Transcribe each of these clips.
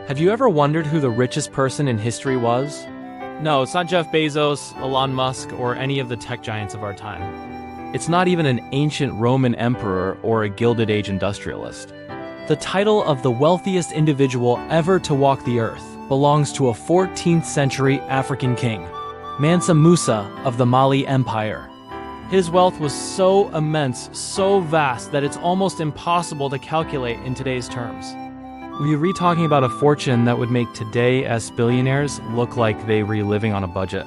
Have you ever wondered who the richest person in history was? No, it's not Jeff Bezos, Elon Musk, or any of the tech giants of our time. It's not even an ancient Roman emperor or a Gilded Age industrialist. The title of the wealthiest individual ever to walk the earth belongs to a 14th century African king, Mansa Musa of the Mali Empire. His wealth was so immense, so vast, that it's almost impossible to calculate in today's terms. We'll be talking about a fortune that would make today-esque billionaires look like they were living on a budget.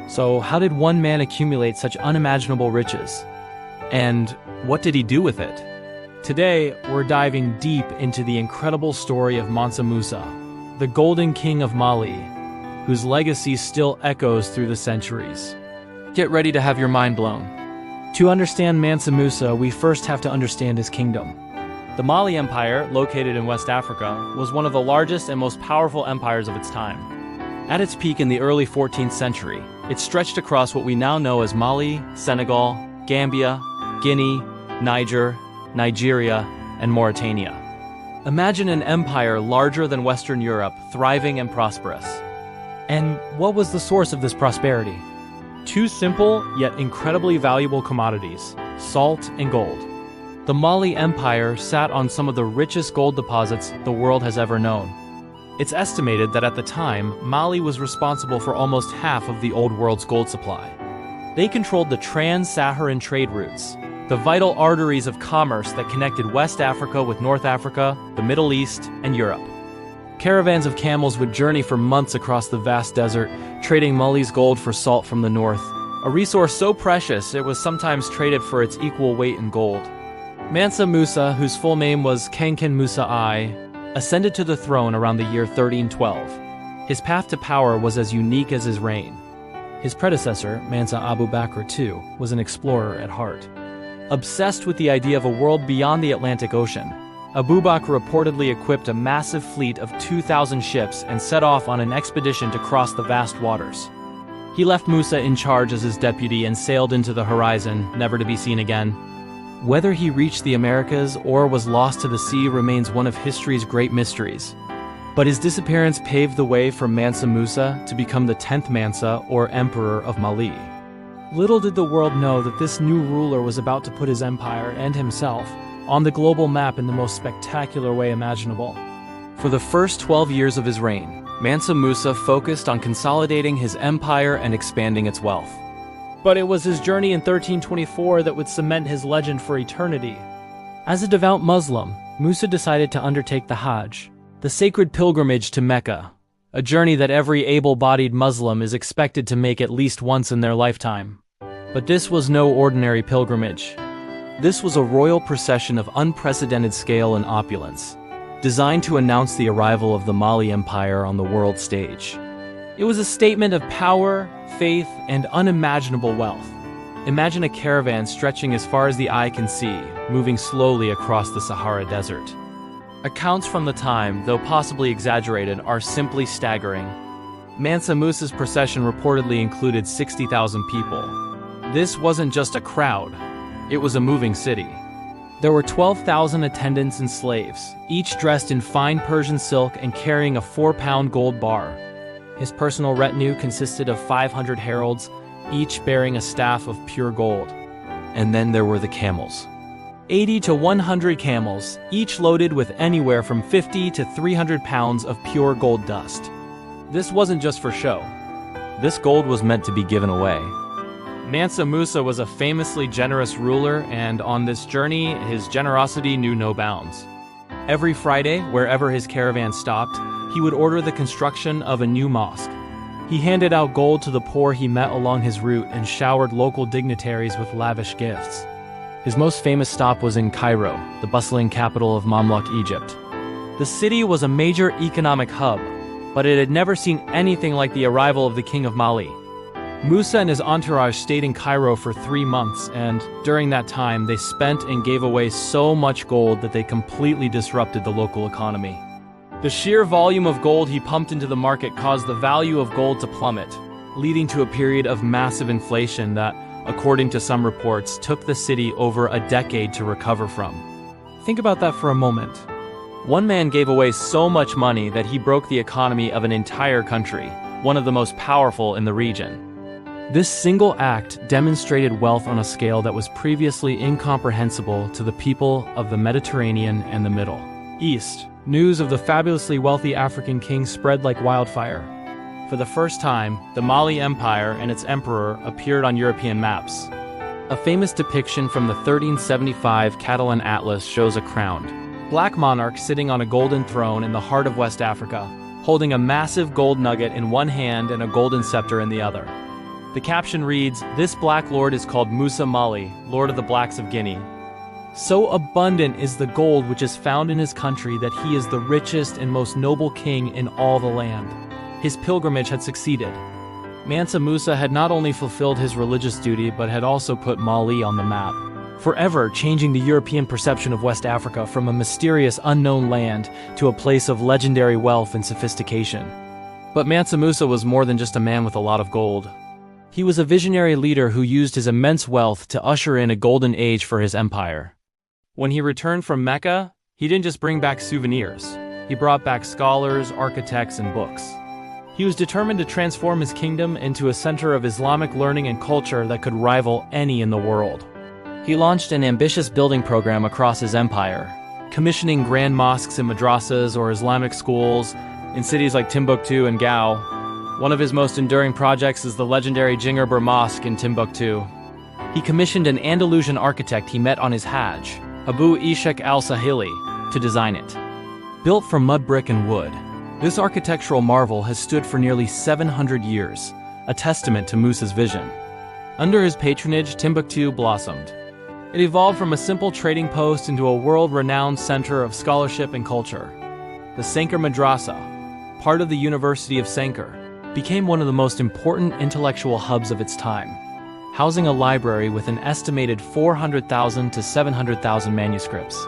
So how did one man accumulate such unimaginable riches? And what did he do with it? Today, we're diving deep into the incredible story of Mansa Musa, the Golden King of Mali, whose legacy still echoes through the centuries. Get ready to have your mind blown. To understand Mansa Musa, we first have to understand his kingdom. The Mali Empire, located in West Africa, was one of the largest and most powerful empires of its time. At its peak in the early 14th century, it stretched across what we now know as Mali, Senegal, Gambia, Guinea, Niger, Nigeria, and Mauritania. Imagine an empire larger than Western Europe, thriving and prosperous. And what was the source of this prosperity? Two simple yet incredibly valuable commodities: salt and gold. The Mali Empire sat on some of the richest gold deposits the world has ever known. It's estimated that at the time, Mali was responsible for almost half of the old world's gold supply. They controlled the trans-Saharan trade routes, the vital arteries of commerce that connected West Africa with North Africa, the Middle East, and Europe. Caravans of camels would journey for months across the vast desert, trading Mali's gold for salt from the north, a resource so precious it was sometimes traded for its equal weight in gold. Mansa Musa, whose full name was Kankan Musa I, ascended to the throne around the year 1312. His path to power was as unique as his reign. His predecessor, Mansa Abu Bakr II, was an explorer at heart. Obsessed with the idea of a world beyond the Atlantic Ocean, Abu Bakr reportedly equipped a massive fleet of 2,000 ships and set off on an expedition to cross the vast waters. He left Musa in charge as his deputy and sailed into the horizon, never to be seen again. Whether he reached the Americas or was lost to the sea remains one of history's great mysteries. But his disappearance paved the way for Mansa Musa to become the 10th Mansa, or Emperor of Mali. Little did the world know that this new ruler was about to put his empire, and himself, on the global map in the most spectacular way imaginable. For the first 12 years of his reign, Mansa Musa focused on consolidating his empire and expanding its wealth. But it was his journey in 1324 that would cement his legend for eternity. As a devout Muslim, Musa decided to undertake the Hajj, the sacred pilgrimage to Mecca, a journey that every able-bodied Muslim is expected to make at least once in their lifetime. But this was no ordinary pilgrimage. This was a royal procession of unprecedented scale and opulence, designed to announce the arrival of the Mali Empire on the world stage. It was a statement of power, faith, and unimaginable wealth. Imagine a caravan stretching as far as the eye can see, moving slowly across the Sahara Desert. Accounts from the time, though possibly exaggerated, are simply staggering. Mansa Musa's procession reportedly included 60,000 people. This wasn't just a crowd, it was a moving city. There were 12,000 attendants and slaves, each dressed in fine Persian silk and carrying a 4-pound gold bar. His personal retinue consisted of 500 heralds, each bearing a staff of pure gold. And then there were the camels. 80 to 100 camels, each loaded with anywhere from 50 to 300 pounds of pure gold dust. This wasn't just for show. This gold was meant to be given away. Mansa Musa was a famously generous ruler, and on this journey, his generosity knew no bounds. Every Friday, wherever his caravan stopped, he would order the construction of a new mosque. He handed out gold to the poor he met along his route and showered local dignitaries with lavish gifts. His most famous stop was in Cairo, the bustling capital of Mamluk, Egypt. The city was a major economic hub, but it had never seen anything like the arrival of the King of Mali. Musa and his entourage stayed in Cairo for 3 months, and during that time, they spent and gave away so much gold that they completely disrupted the local economy. The sheer volume of gold he pumped into the market caused the value of gold to plummet, leading to a period of massive inflation that, according to some reports, took the city over a decade to recover from. Think about that for a moment. One man gave away so much money that he broke the economy of an entire country, one of the most powerful in the region. This single act demonstrated wealth on a scale that was previously incomprehensible to the people of the Mediterranean and the Middle East. News of the fabulously wealthy African king spread like wildfire. For the first time, the Mali Empire and its emperor appeared on European maps. A famous depiction from the 1375 Catalan Atlas shows a crowned black monarch sitting on a golden throne in the heart of West Africa, holding a massive gold nugget in one hand and a golden scepter in the other. The caption reads, "This black lord is called Musa Mali, Lord of the Blacks of Guinea. So abundant is the gold which is found in his country that he is the richest and most noble king in all the land." His pilgrimage had succeeded. Mansa Musa had not only fulfilled his religious duty but had also put Mali on the map, forever changing the European perception of West Africa from a mysterious unknown land to a place of legendary wealth and sophistication. But Mansa Musa was more than just a man with a lot of gold. He was a visionary leader who used his immense wealth to usher in a golden age for his empire. When he returned from Mecca, he didn't just bring back souvenirs. He brought back scholars, architects, and books. He was determined to transform his kingdom into a center of Islamic learning and culture that could rival any in the world. He launched an ambitious building program across his empire, commissioning grand mosques and madrasas or Islamic schools in cities like Timbuktu and Gao. One of his most enduring projects is the legendary Djinguerbir Mosque in Timbuktu. He commissioned an Andalusian architect he met on his Hajj, Abu Ishaq al-Sahili, to design it. Built from mud brick and wood, this architectural marvel has stood for nearly 700 years, a testament to Musa's vision. Under his patronage, Timbuktu blossomed. It evolved from a simple trading post into a world-renowned center of scholarship and culture. The Sankar Madrasa, part of the University of Sankar, became one of the most important intellectual hubs of its time, housing a library with an estimated 400,000 to 700,000 manuscripts.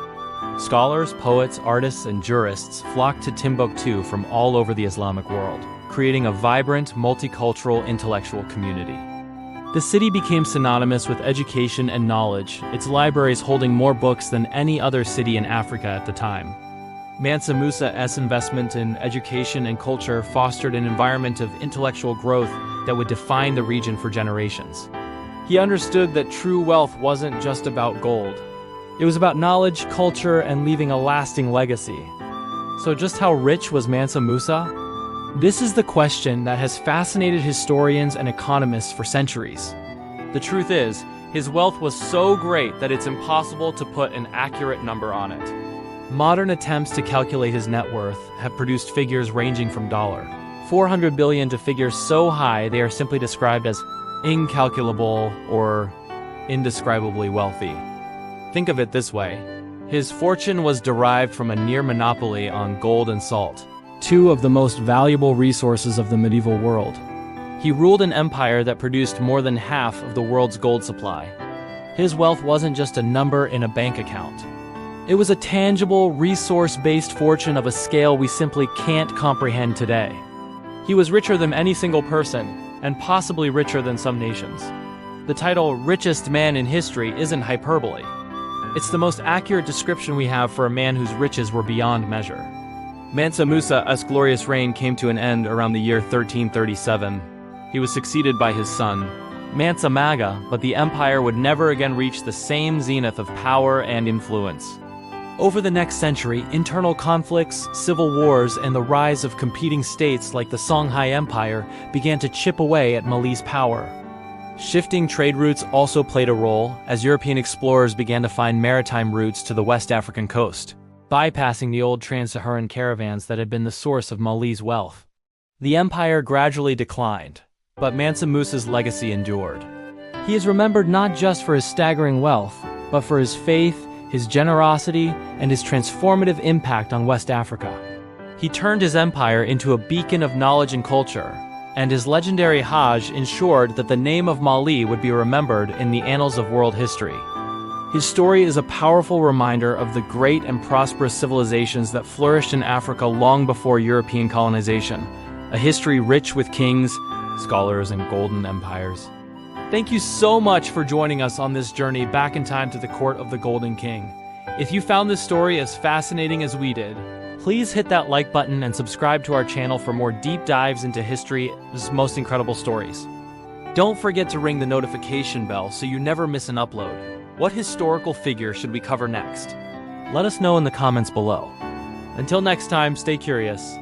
Scholars, poets, artists, and jurists flocked to Timbuktu from all over the Islamic world, creating a vibrant, multicultural intellectual community. The city became synonymous with education and knowledge, its libraries holding more books than any other city in Africa at the time. Mansa Musa's investment in education and culture fostered an environment of intellectual growth that would define the region for generations. He understood that true wealth wasn't just about gold. It was about knowledge, culture, and leaving a lasting legacy. So just how rich was Mansa Musa? This is the question that has fascinated historians and economists for centuries. The truth is, his wealth was so great that it's impossible to put an accurate number on it. Modern attempts to calculate his net worth have produced figures ranging from $400 billion to figures so high they are simply described as incalculable or indescribably wealthy. Think of it this way. His fortune was derived from a near monopoly on gold and salt, two of the most valuable resources of the medieval world. He ruled an empire that produced more than half of the world's gold supply. His wealth wasn't just a number in a bank account. It was a tangible, resource-based fortune of a scale we simply can't comprehend today. He was richer than any single person, and possibly richer than some nations. The title richest man in history isn't hyperbole. It's the most accurate description we have for a man whose riches were beyond measure. Mansa Musa's glorious reign came to an end around the year 1337. He was succeeded by his son, Mansa Maga, but the empire would never again reach the same zenith of power and influence. Over the next century, internal conflicts, civil wars, and the rise of competing states like the Songhai Empire began to chip away at Mali's power. Shifting trade routes also played a role, as European explorers began to find maritime routes to the West African coast, bypassing the old trans-Saharan caravans that had been the source of Mali's wealth. The empire gradually declined, but Mansa Musa's legacy endured. He is remembered not just for his staggering wealth, but for his faith, his generosity, and his transformative impact on West Africa. He turned his empire into a beacon of knowledge and culture, and his legendary Hajj ensured that the name of Mali would be remembered in the annals of world history. His story is a powerful reminder of the great and prosperous civilizations that flourished in Africa long before European colonization, a history rich with kings, scholars, and golden empires. Thank you so much for joining us on this journey back in time to the court of the Golden King. If you found this story as fascinating as we did, Please hit that like button and subscribe to our channel for more deep dives into history's most incredible stories. Don't forget to ring the notification bell so you never miss an upload. What historical figure should we cover next? Let us know in the comments below. Until next time, stay curious.